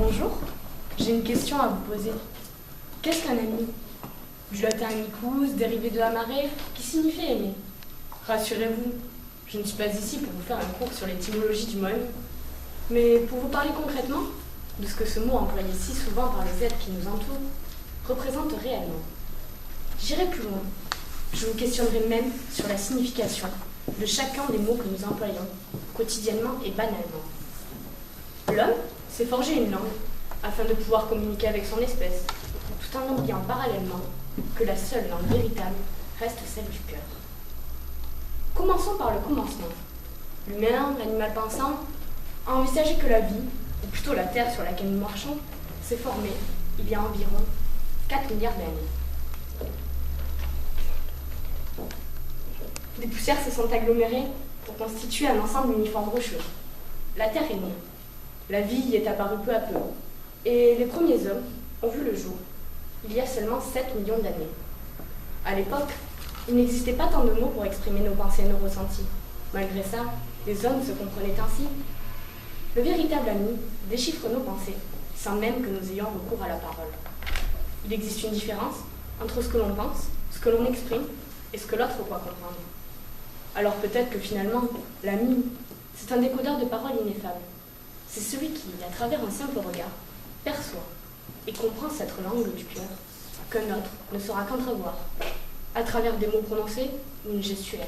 Bonjour, j'ai une question à vous poser. Qu'est-ce qu'un ami? Du latin amicus, dérivé de amarre, qui signifie aimer. Rassurez-vous, je ne suis pas ici pour vous faire un cours sur l'étymologie du mot ami, mais pour vous parler concrètement de ce que ce mot employé si souvent par les êtres qui nous entourent représente réellement. J'irai plus loin. Je vous questionnerai même sur la signification de chacun des mots que nous employons, quotidiennement et banalement. L'homme s'est forgé une langue afin de pouvoir communiquer avec son espèce, tout en oubliant parallèlement que la seule langue véritable reste celle du cœur. Commençons par le commencement. L'humain, l'animal pensant, a envisagé que la vie, ou plutôt la terre sur laquelle nous marchons, s'est formée il y a environ 4 milliards d'années. Des poussières se sont agglomérées pour constituer un ensemble uniforme rocheux. La Terre est née. La vie y est apparue peu à peu. Et les premiers hommes ont vu le jour, il y a seulement 7 millions d'années. À l'époque, il n'existait pas tant de mots pour exprimer nos pensées et nos ressentis. Malgré ça, les hommes se comprenaient ainsi. Le véritable ami déchiffre nos pensées, sans même que nous ayons recours à la parole. Il existe une différence entre ce que l'on pense, ce que l'on exprime, et ce que l'autre croit comprendre. Alors peut-être que finalement, l'ami, c'est un décodeur de paroles ineffables. C'est celui qui, à travers un simple regard, perçoit et comprend cette langue du cœur qu'un autre ne saura qu'entrevoir, à travers des mots prononcés ou une gestuelle.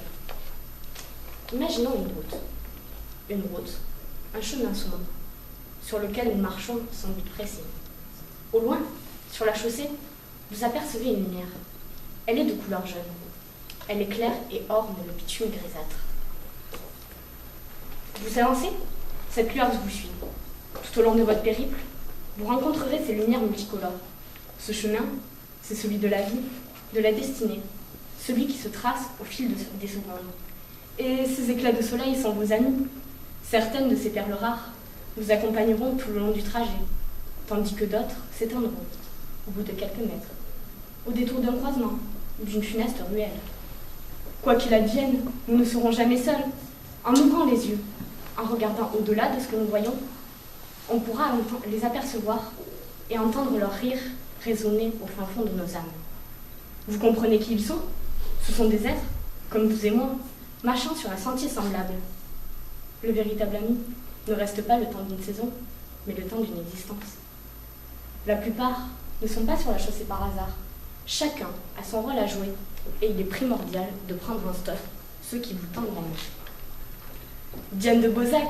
Imaginons une route, un chemin sombre, sur lequel nous marchons sans but précis. Au loin, sur la chaussée, vous apercevez une lumière. Elle est de couleur jaune. Elle est claire et orne le bitume grisâtre. Vous avancez, cette lueur vous suit. Tout au long de votre périple, vous rencontrerez ces lumières multicolores. Ce chemin, c'est celui de la vie, de la destinée, celui qui se trace au fil des secondes. Et ces éclats de soleil sont vos amis. Certaines de ces perles rares vous accompagneront tout le long du trajet, tandis que d'autres s'éteindront au bout de quelques mètres, au détour d'un croisement ou d'une funeste ruelle. Quoi qu'il advienne, nous ne serons jamais seuls. En ouvrant les yeux, en regardant au-delà de ce que nous voyons, on pourra les apercevoir et entendre leur rire résonner au fin fond de nos âmes. Vous comprenez qui ils sont? Ce sont des êtres, comme vous et moi, marchant sur un sentier semblable. Le véritable ami ne reste pas le temps d'une saison, mais le temps d'une existence. La plupart ne sont pas sur la chaussée par hasard. Chacun a son rôle à jouer et il est primordial de prendre en stock ceux qui vous tendent la main. Diane de Beausacq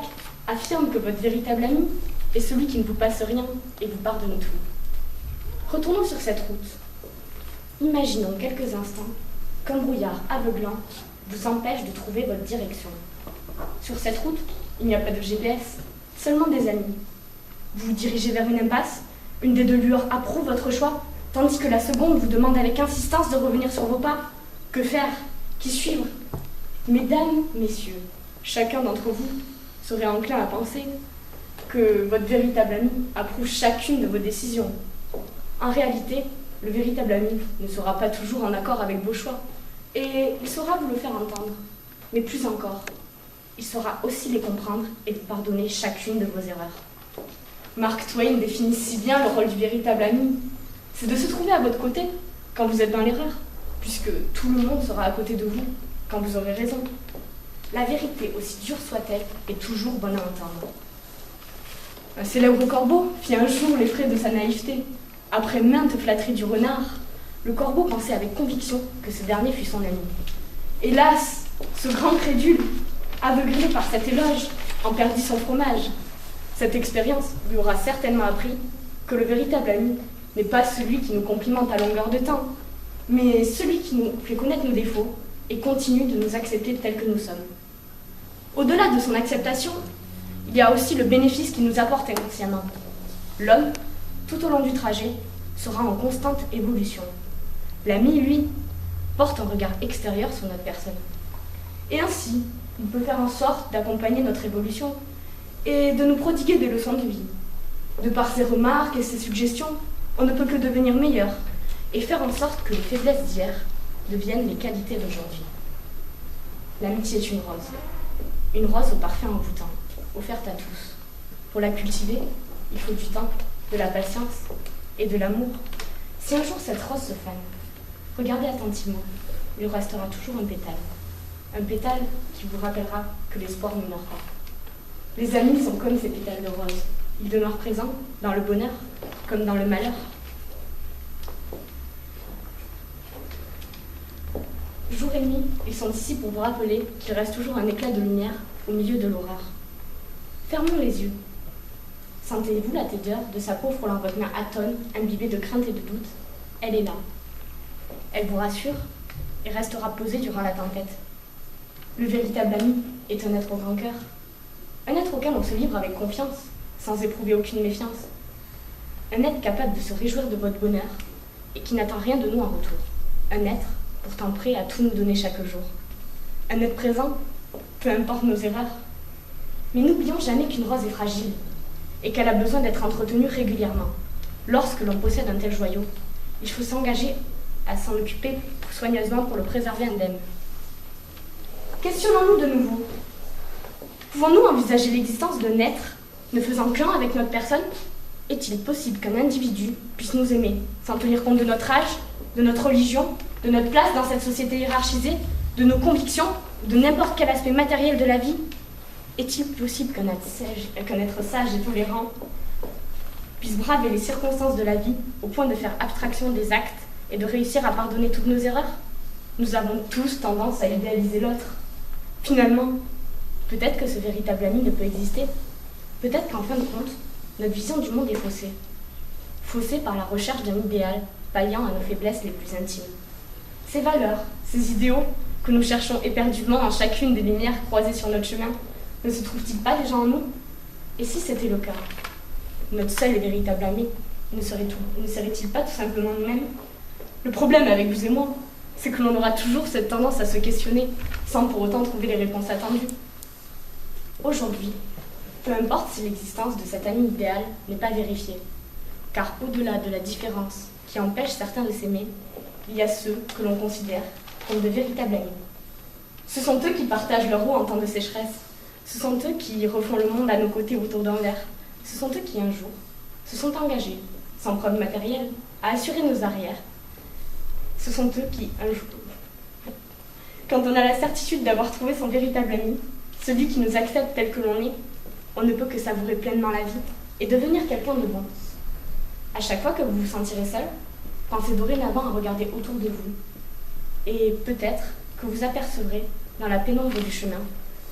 affirme que votre véritable ami est celui qui ne vous passe rien et vous pardonne tout. Retournons sur cette route. Imaginons quelques instants qu'un brouillard aveuglant vous empêche de trouver votre direction. Sur cette route, il n'y a pas de GPS, seulement des amis. Vous vous dirigez vers une impasse, une des deux lueurs approuve votre choix, tandis que la seconde vous demande avec insistance de revenir sur vos pas. Que faire? Qui suivre? Mesdames, messieurs, chacun d'entre vous serait enclin à penser que votre véritable ami approuve chacune de vos décisions. En réalité, le véritable ami ne sera pas toujours en accord avec vos choix, et il saura vous le faire entendre. Mais plus encore, il saura aussi les comprendre et vous pardonner chacune de vos erreurs. Mark Twain définit si bien le rôle du véritable ami. C'est de se trouver à votre côté quand vous êtes dans l'erreur, puisque tout le monde sera à côté de vous quand vous aurez raison. La vérité, aussi dure soit-elle, est toujours bonne à entendre. Un célèbre corbeau fit un jour les frais de sa naïveté. Après maintes flatteries du renard, le corbeau pensait avec conviction que ce dernier fût son ami. Hélas, ce grand crédule, aveuglé par cet éloge, en perdit son fromage. Cette expérience lui aura certainement appris que le véritable ami n'est pas celui qui nous complimente à longueur de temps, mais celui qui nous fait connaître nos défauts et continue de nous accepter tels que nous sommes. Au-delà de son acceptation, il y a aussi le bénéfice qu'il nous apporte inconsciemment. L'homme, tout au long du trajet, sera en constante évolution. L'ami, lui, porte un regard extérieur sur notre personne. Et ainsi, il peut faire en sorte d'accompagner notre évolution et de nous prodiguer des leçons de vie. De par ses remarques et ses suggestions, on ne peut que devenir meilleur et faire en sorte que les faiblesses d'hier deviennent les qualités d'aujourd'hui. L'amitié est une rose au parfum envoûtant, offerte à tous. Pour la cultiver, il faut du temps de la patience et de l'amour. Si un jour cette rose se fane, regardez attentivement, il restera toujours un pétale. Un pétale qui vous rappellera que l'espoir ne meurt pas. Les amis sont comme ces pétales de rose. Ils demeurent présents dans le bonheur comme dans le malheur. Jour et nuit, ils sont ici pour vous rappeler qu'il reste toujours un éclat de lumière au milieu de l'horreur. Fermons les yeux. Sentez-vous la laideur de sa peau frôlant votre main atone, imbibée de crainte et de doute? Elle est là. Elle vous rassure et restera posée durant la tempête. Le véritable ami est un être au grand cœur. Un être auquel on se livre avec confiance, sans éprouver aucune méfiance. Un être capable de se réjouir de votre bonheur et qui n'attend rien de nous en retour. Un être pourtant prêt à tout nous donner chaque jour. Un être présent, peu importe nos erreurs. Mais n'oublions jamais qu'une rose est fragile et qu'elle a besoin d'être entretenue régulièrement. Lorsque l'on possède un tel joyau, il faut s'engager à s'en occuper soigneusement pour le préserver indemne. Questionnons-nous de nouveau. Pouvons-nous envisager l'existence d'un être ne faisant qu'un avec notre personne? Est-il possible qu'un individu puisse nous aimer sans tenir compte de notre âge, de notre religion, de notre place dans cette société hiérarchisée, de nos convictions, de n'importe quel aspect matériel de la vie? Est-il possible qu'un être sage et tolérant puisse braver les circonstances de la vie au point de faire abstraction des actes et de réussir à pardonner toutes nos erreurs? Nous avons tous tendance à idéaliser l'autre. Finalement, peut-être que ce véritable ami ne peut exister. Peut-être qu'en fin de compte, notre vision du monde est faussée. Faussée par la recherche d'un idéal palliant à nos faiblesses les plus intimes. Ces valeurs, ces idéaux que nous cherchons éperdument en chacune des lumières croisées sur notre chemin, ne se trouvent-ils pas déjà en nous? Et si c'était le cas, notre seul et véritable ami ne serait-il pas tout simplement nous-mêmes? Le problème avec vous et moi, c'est que l'on aura toujours cette tendance à se questionner, sans pour autant trouver les réponses attendues. Aujourd'hui, peu importe si l'existence de cet ami idéal n'est pas vérifiée, car au-delà de la différence qui empêche certains de s'aimer, il y a ceux que l'on considère comme de véritables amis. Ce sont eux qui partagent leur eau en temps de sécheresse. Ce sont eux qui refont le monde à nos côtés autour d'un verre. Ce sont eux qui, un jour, se sont engagés, sans preuve matérielle, à assurer nos arrières. Ce sont eux qui, un jour, quand on a la certitude d'avoir trouvé son véritable ami, celui qui nous accepte tel que l'on est, on ne peut que savourer pleinement la vie et devenir quelqu'un de bon. À chaque fois que vous vous sentirez seul, pensez dorénavant à regarder autour de vous. Et peut-être que vous apercevrez, dans la pénombre du chemin,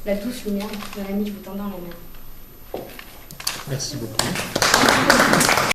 la douce lumière d'un ami vous tendant la main. Merci beaucoup.